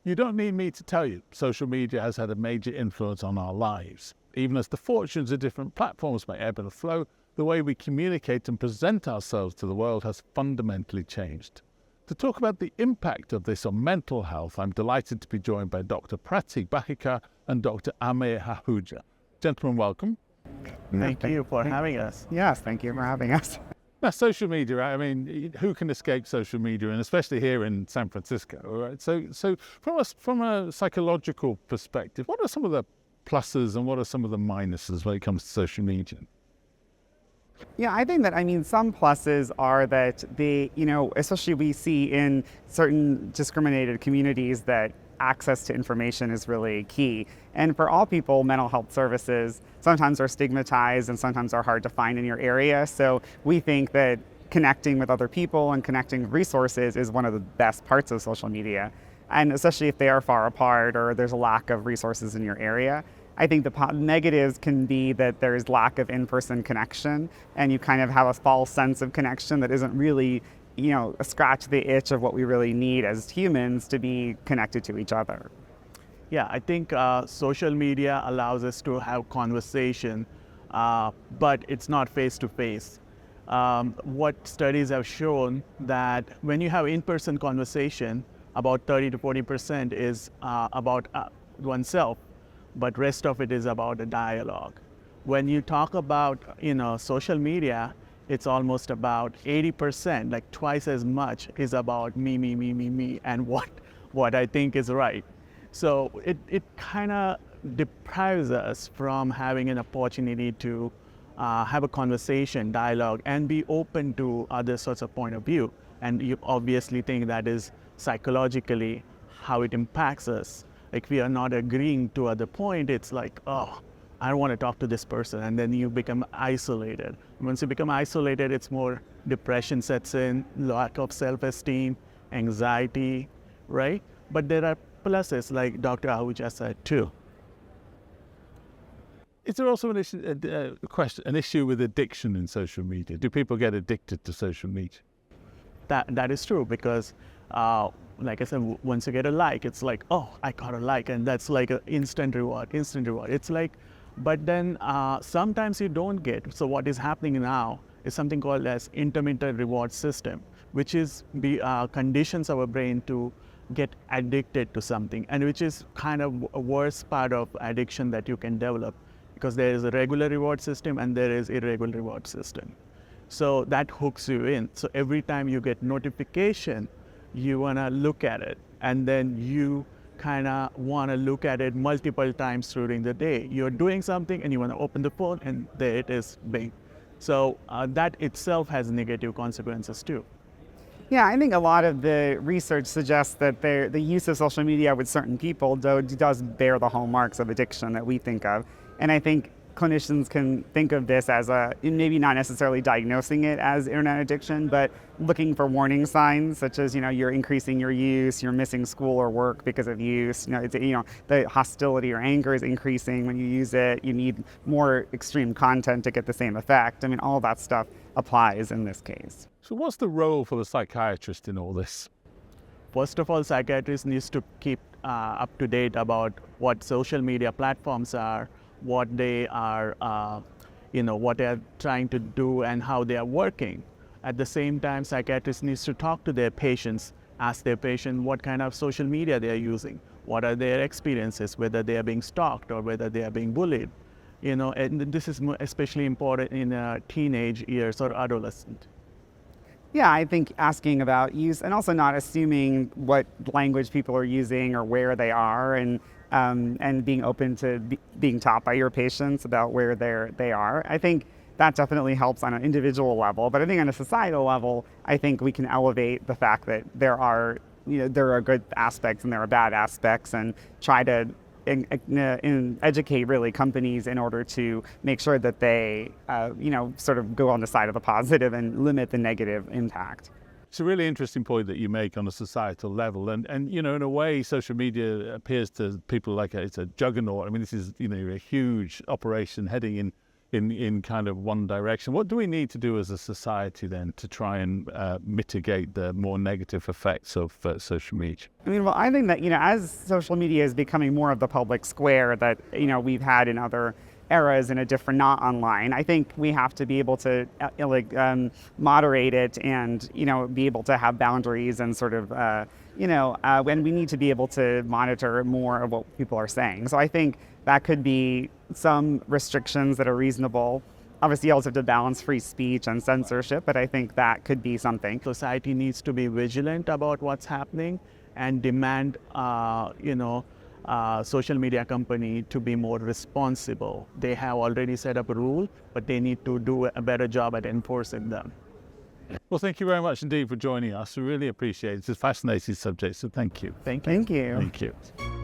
You don't need me to tell you, social media has had a major influence on our lives. Even as the fortunes of different platforms may ebb and flow, the way we communicate and present ourselves to the world has fundamentally changed. To talk about the impact of this on mental health, I'm delighted to be joined by Dr. Pratik Bahikar and Dr. Amir Hahuja. Gentlemen, welcome. Thank you for having us. Yes, thank you for having us. Now, social media, right? I mean, who can escape social media, and especially here in San Francisco, right? So from a psychological perspective, what are some of the pluses and what are some of the minuses when it comes to social media? Yeah, I think that, some pluses are that especially we see in certain discriminated communities that access to information is really key. And for all people, mental health services sometimes are stigmatized and sometimes are hard to find in your area. So we think that connecting with other people and connecting resources is one of the best parts of social media. And especially if they are far apart or there's a lack of resources in your area. I think the negatives can be that there's lack of in-person connection and you kind of have a false sense of connection that isn't really scratch the itch of what we really need as humans to be connected to each other. Yeah, I think social media allows us to have conversation, but it's not face-to-face. What studies have shown that when you have in-person conversation, about 30 to 40% is about oneself, but rest of it is about a dialogue. When you talk about social media, it's almost about 80%, like twice as much is about me, and what I think is right. So it kind of deprives us from having an opportunity to have a conversation, dialogue, and be open to other sorts of point of view. And you obviously think that is psychologically how it impacts us. Like we are not agreeing to other point, it's like, oh, I don't want to talk to this person, and then you become isolated. Once you become isolated, it's more depression sets in, lack of self-esteem, anxiety, right? But there are pluses, like Dr. Ahuja said too. Is there also an issue with addiction in social media? Do people get addicted to social media? That is true because, like I said, once you get a like, it's like, oh, I got a like, and that's like an instant reward. It's like, but then sometimes you don't get. So what is happening now is something called as intermittent reward system, which is conditions our brain to get addicted to something, and which is kind of a worst part of addiction that you can develop, because there is a regular reward system and there is irregular reward system. So that hooks you in. So every time you get notification, you want to look at it, and then you kind of want to look at it multiple times during the day. You're doing something and you want to open the phone, and there it is, bing. So that itself has negative consequences too. Yeah, I think a lot of the research suggests that the use of social media with certain people does bear the hallmarks of addiction that we think of. And I think clinicians can think of this as maybe not necessarily diagnosing it as internet addiction, but looking for warning signs such as, you're increasing your use, you're missing school or work because of use, the hostility or anger is increasing when you use it, you need more extreme content to get the same effect. All that stuff applies in this case. So what's the role for the psychiatrist in all this? First of all, psychiatrists needs to keep up to date about what social media platforms are, what they are, what they are trying to do and how they are working. At the same time, psychiatrists needs to talk to their patients, ask their patient what kind of social media they are using, what are their experiences, whether they are being stalked or whether they are being bullied. And this is especially important in teenage years or adolescent. Yeah, I think asking about use and also not assuming what language people are using or where they are, and being open to being taught by your patients about where they are. I think that definitely helps on an individual level, but I think on a societal level, I think we can elevate the fact that there are good aspects and there are bad aspects, and try to educate really companies in order to make sure that they, sort of go on the side of the positive and limit the negative impact. It's a really interesting point that you make on a societal level, and in a way, social media appears to people like it's a juggernaut. This is a huge operation heading in kind of one direction. What do we need to do as a society then to try and mitigate the more negative effects of social media? I mean, well, I think that, as social media is becoming more of the public square that, we've had in other eras in a different, not online, I think we have to be able to moderate it and, be able to have boundaries and sort of, when we need to be able to monitor more of what people are saying. So I think that could be some restrictions that are reasonable. Obviously, you also have to balance free speech and censorship, but I think that could be something. Society needs to be vigilant about what's happening and demand, social media company to be more responsible. They have already set up a rule, but they need to do a better job at enforcing them. Well, thank you very much indeed for joining us. We really appreciate it. It's a fascinating subject, so thank you. Thank you. Thank you. Thank you.